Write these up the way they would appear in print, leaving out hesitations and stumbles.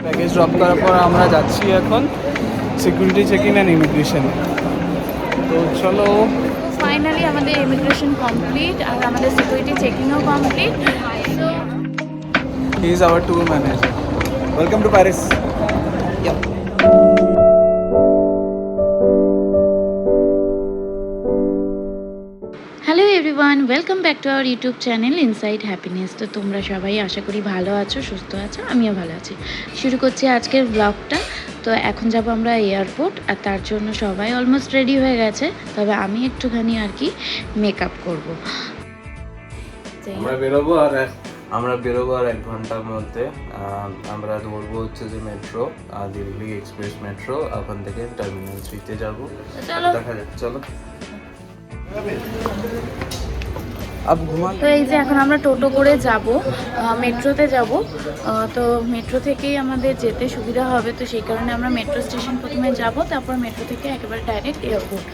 Baggage drop করার পর আমরা যাচ্ছি এখন সিকিউরিটি চেকিং অ্যান্ড ইমিগ্রেশন। তো চলো, ফাইনালি আমাদের ইমিগ্রেশন কমপ্লিট আর আমাদের সিকিউরিটি চেকিংও complete. So he is our tour manager. Welcome to Paris. Hello everyone, welcome back to our YouTube channel inside happiness. তো তোমরা সবাই আশা করি ভালো আছো, সুস্থ আছো, আমিও ভালো আছি। শুরু করছি আজকের ব্লগটা। তো এখন যাব আমরা এয়ারপোর্ট, আর তার জন্য সবাই অলমোস্ট রেডি হয়ে গেছে, তবে আমি একটুখানি আর কি মেকআপ করব। আমরা বেরোবো আর 1 ঘন্টার মধ্যে। আমরা ধরবো হচ্ছে যে মেট্রো, দিল্লি এক্সপ্রেস মেট্রো। ওখান থেকে টার্মিনাল 3-তে যাবো। দেখা যাক, চলো। তো এই যে এখন আমরা টোটো করে যাব, মেট্রোতে যাব। তো মেট্রো থেকেই আমাদের যেতে সুবিধা হবে, তো সেই কারণে আমরা মেট্রো স্টেশন প্রথমে যাব, তারপর মেট্রো থেকে একেবারে ডাইরেক্ট এয়ারপোর্ট।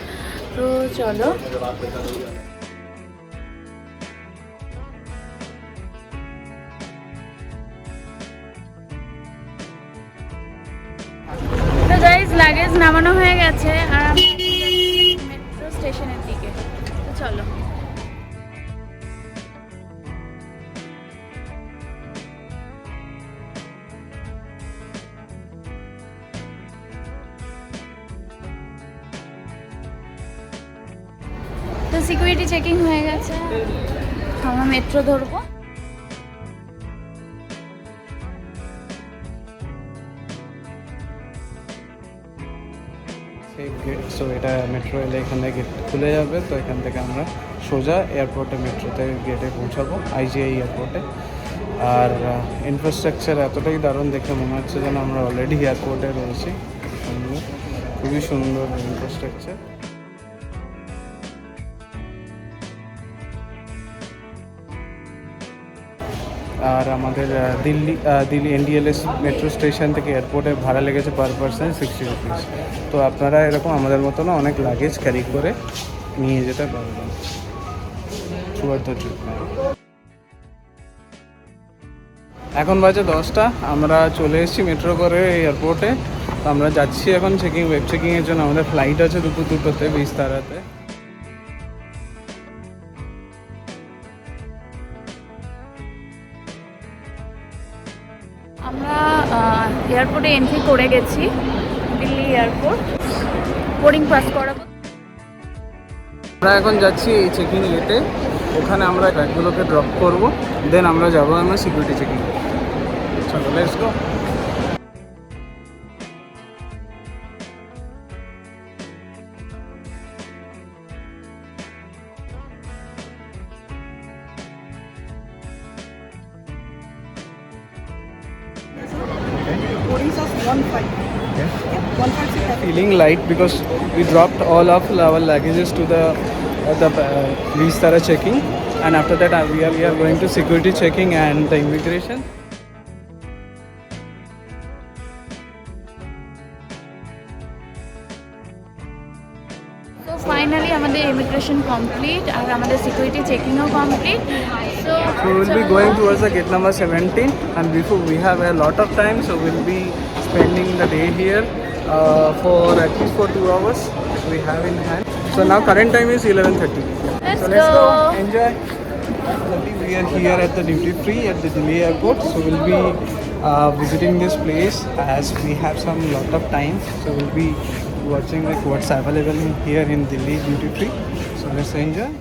তো চলো। তো গাইস, লাগেজ নামানো হয়ে গেছে আর আমরা মেট্রো স্টেশনের দিকে। তো চলো। তো সিকিউরিটি চেকিং হয়ে গেছে, আমরা মেট্রো ধরবো। সেই গেট, সো এটা মেট্রো এলে এখান থেকে গেট খুলে যাবে। তো এখান থেকে আমরা সোজা এয়ারপোর্টে মেট্রোতে গেটে পৌঁছাবো, আইজিআই এয়ারপোর্টে। আর ইনফ্রাস্ট্রাকচার এতটাই দারুণ, দেখে মনে হচ্ছে যেন আমরা অলরেডি এয়ারপোর্টে রয়েছি। খুবই সুন্দর ইনফ্রাস্ট্রাকচার। আর আমাদের দিল্লি এনডিএলএস মেট্রো স্টেশন থেকে এয়ারপোর্টে ভাড়া লেগেছে পার পারসন 60 রুপিস। তো আপনারা এরকম আমাদের মতো না অনেক লাগেজ ক্যারি করে নিয়ে যেতে পারবেন থ্রুআউট দ্য ট্রিপ। এখন বাজে 10টা, আমরা চলে এসেছি মেট্রো করে এয়ারপোর্টে। তো আমরা যাচ্ছি এখন ওয়েব চেকিংয়ের জন্য। আমাদের ফ্লাইট আছে দুপুর 2টোতে বিস্তারাতে। আমরা এয়ারপোর্টে এন্ট্রি করে গেছি, দিল্লি এয়ারপোর্ট। বোর্ডিং পাস করাবো। আমরা এখন যাচ্ছি এই চেকিং এতে, ওখানে আমরা ব্যাগগুলোকে ড্রপ করবো, দেন আমরা যাবো আমরা সিকিউরিটি চেকিং। চলো, let's go. Feeling light because we dropped all of our luggages to the Vistara checking, and after that we are going to security checking and the immigration. তো finally আমাদের immigration complete আর আমাদের security চেকিংও complete. So we will be going towards the gate number 17, and before we have a lot of time, so we'll be spending the day here for at least for 2 hours we have in hand. So now current time is 11:30. Let's So let's go. go, enjoy. We are here at the duty free at the Delhi airport, so we'll be visiting this place as we have some lot of time. So we'll be watching like what's available here in Delhi duty free. So let's enjoy.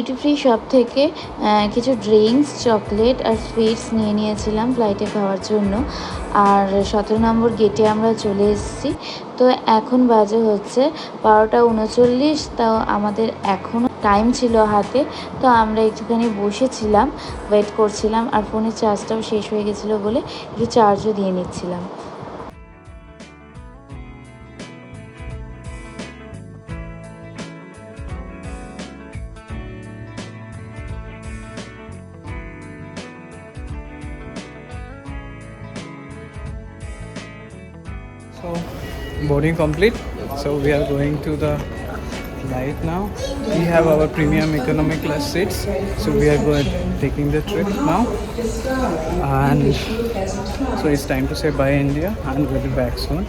Duty free shop থেকে কিছু drinks, chocolate আর sweets নিয়ে নিয়েছিলাম ফ্লাইটে খাওয়ার জন্য। আর 17 নম্বর গেটে আমরা চলে এসেছি। তো এখন বাজে হচ্ছে 12:39। তাও আমাদের এখনও টাইম ছিল হাতে, তো আমরা একটুখানি বসেছিলাম, ওয়েট করছিলাম। আর ফোনের চার্জটাও শেষ হয়ে গেছিলো বলে একটু চার্জও দিয়ে নিচ্ছিলাম। So boarding complete. So we are going to the flight now. We have our premium economy class seats. So we are going taking the trip now. And so it's time to say bye India and we'll be back soon.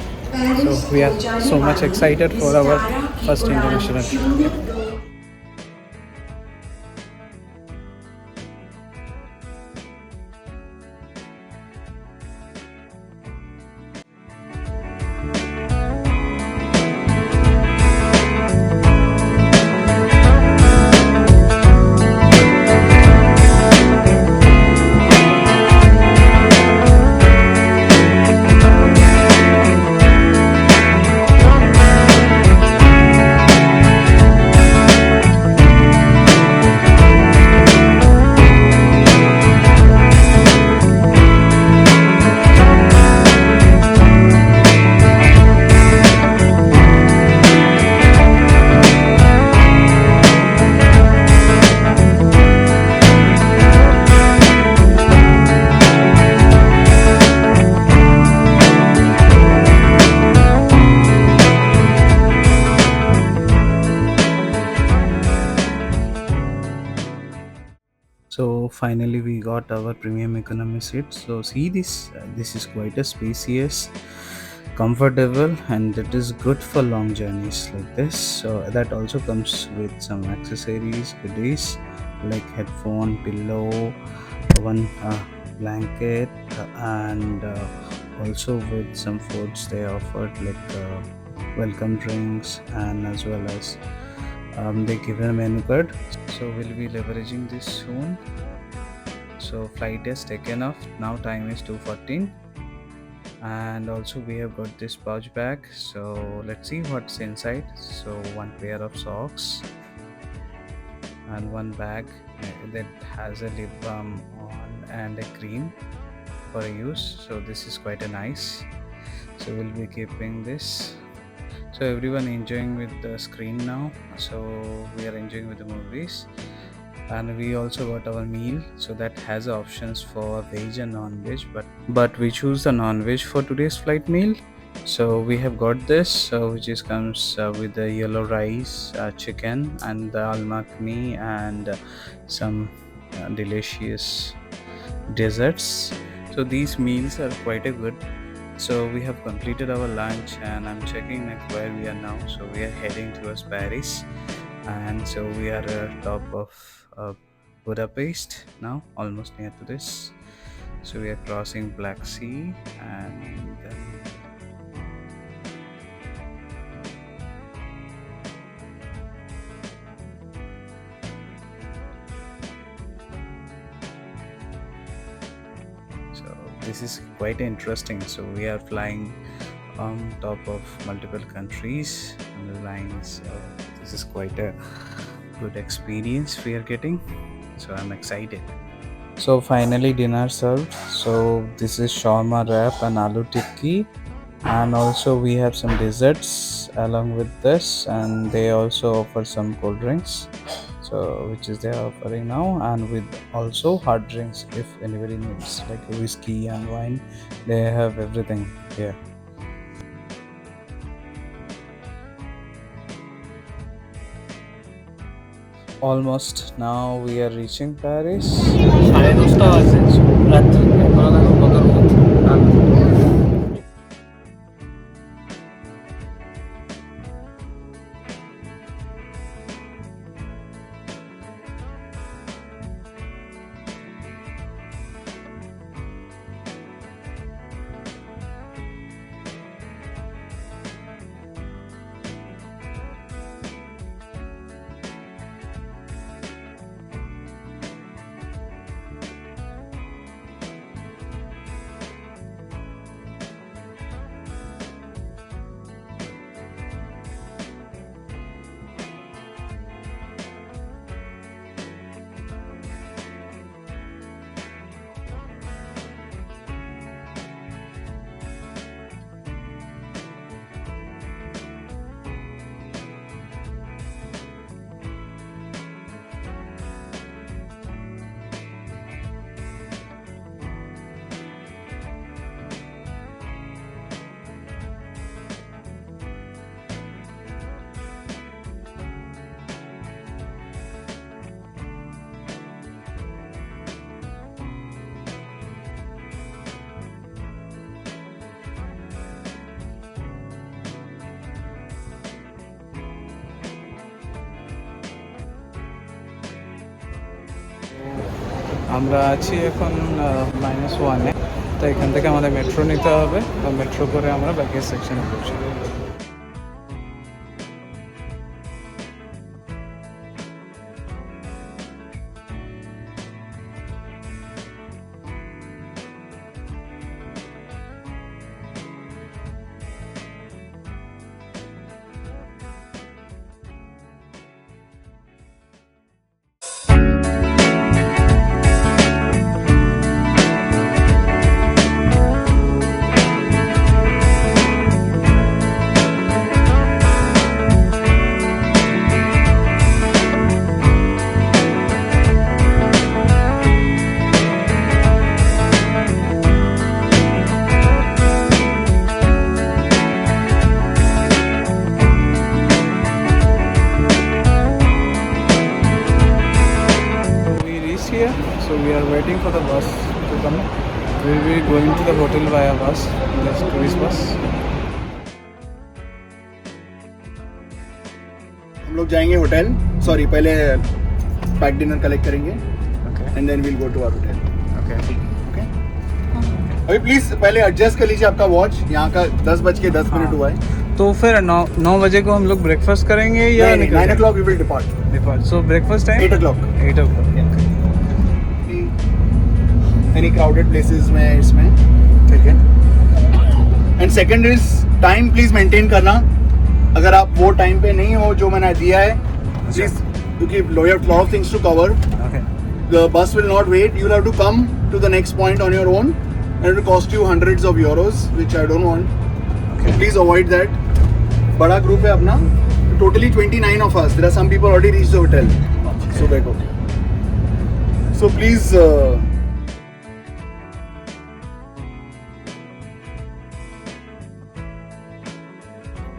So we are so much excited for our first international trip. So finally we got our premium economy seat. So see this, this is quite a spacious, comfortable, and it is good for long journeys like this. So that also comes with some accessories, goodies like headphone, pillow, one blanket, and also with some foods they offered like welcome drinks, and as well as they give a menu card. So we'll be leveraging this soon. So flight is taken off. Now time is 2:14, and also we have got this pouch bag. So let's see what's inside. So one pair of socks and one bag that has a lip balm on and a cream for use. So this is quite a nice. So we'll be keeping this. So everyone enjoying with the screen now. So we are enjoying with the movies, and we also got our meal. So that has options for veg and non-veg, but we choose the non-veg for today's flight meal. So we have got this, which is comes with the yellow rice, chicken, and the al makhni, and some delicious desserts. So these meals are quite a good. So we have completed our lunch, and I'm checking like where we are now. So we are heading towards Paris, and so we are top of Budapest now, almost near to this. So we are crossing Black Sea, and so this is quite interesting. So we are flying on top of multiple countries and the lines. This is quite a good experience we are getting. So I'm excited. So finally dinner served. So this is shawarma wrap and aloo tikki, and also we have some desserts along with this, and they also offer some cold drinks, so which is they are offering now, and with also hard drinks if anybody needs like whiskey and wine. They have everything here. Almost now we are reaching Paris. সাড়ে 10টা বাজে রাত। এখনো দেখো কত আমরা আছি এখন -1-এ, তো এখান থেকে আমাদের মেট্রো নিতে হবে, তো মেট্রো করে আমরা ব্যাগেজ সেকশনে পৌঁছাবো। Here, so we are waiting for the bus to come. We will be going to the hotel via bus, this tourist bus. हम लोग जाएंगे होटल, सॉरी पहले पैक डिनर कलेक्ट करेंगे Okay. And then will go to our hotel. Okay. Okay, अभी please पहले adjust कर लीजिए आपका वॉच, यहाँ का 10:10 हुआ है। तो फिर 9 बजे को हम लोग ब्रेकफास्ट करेंगे या 9 o'clock we will depart। So breakfast time 8 o'clock। 8 o'clock. Any crowded places में इसमें, ठीक है। And second is time please maintain करना, अगर आप वो टाइम पे नहीं हो जो मैंने दिया है प्लीज, क्योंकि you have lot of things to cover, Okay. the bus will not wait, you'll have to come to the next point on your own and it will cost you hundreds of euros, which I don't want, so please avoid that। बड़ा group है अपना, totally 29 of us, there are some people already reached the hotel, so देखो, so please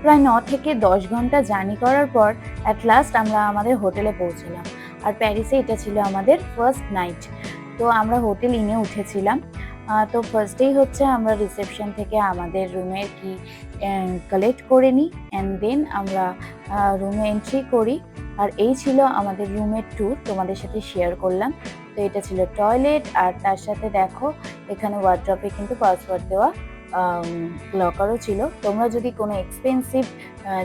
প্রায় 9 থেকে 10 ঘন্টা journey করার পর at last আমরা আমাদের হোটেলে পৌঁছলাম। আর প্যারিসে এটা ছিল আমাদের ফার্স্ট নাইট। তো আমরা হোটেল ইনে উঠেছিলাম। তো ফার্স্টেই হচ্ছে আমরা রিসেপশন থেকে আমাদের রুমের কি কালেক্ট করে নিই অ্যান্ড দেন আমরা রুমে এন্ট্রি করি। আর এই ছিল আমাদের রুমের ট্যুর, তোমাদের সাথে শেয়ার করলাম। তো এটা ছিল টয়লেট, আর তার সাথে দেখো এখানে ওয়ার্ড্রপে কিন্তু পাসওয়ার্ড দেওয়া লকারও ছিল। তোমরা যদি কোনো এক্সপেন্সিভ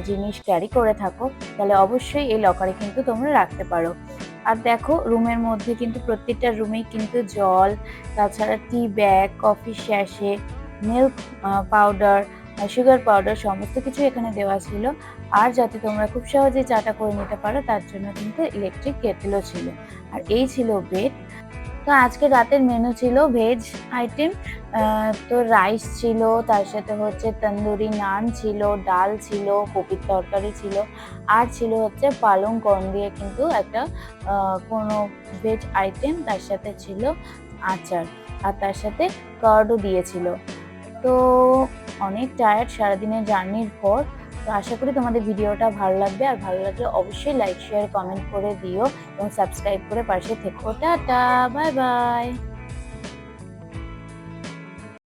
জিনিস ক্যারি করে থাকো তাহলে অবশ্যই এই লকারে কিন্তু তোমরা রাখতে পারো। আর দেখো রুমের মধ্যে কিন্তু প্রত্যেকটা রুমেই কিন্তু জল, তাছাড়া tea bag, coffee sachet, milk powder, sugar powder সমস্ত কিছু এখানে দেওয়া ছিল। আর যাতে তোমরা খুব সহজেই চাটা করে নিতে পারো তার জন্য কিন্তু ইলেকট্রিক কেটেলও ছিল। আর এই ছিল বেড। তো আজকে রাতের মেনু ছিল ভেজ আইটেম, তো রাইস ছিল, তার সাথে হচ্ছে তন্দুরি নান ছিল, ডাল ছিল, কপির তরকারি ছিল, আর ছিল হচ্ছে পালং কর্ন দিয়ে কিন্তু একটা কোনো ভেজ আইটেম, তার সাথে ছিল আচার, আর তার সাথে কার্ডও দিয়েছিল। তো অনেক টায়ার্ড সারাদিনের জার্নির পর। তো আশা করি তোমাদের ভিডিওটা ভালো লাগবে, আর ভালো লাগলে অবশ্যই লাইক শেয়ার কমেন্ট করে দিও এবং সাবস্ক্রাইব করে পাশে থেকো। Tata, bye bye.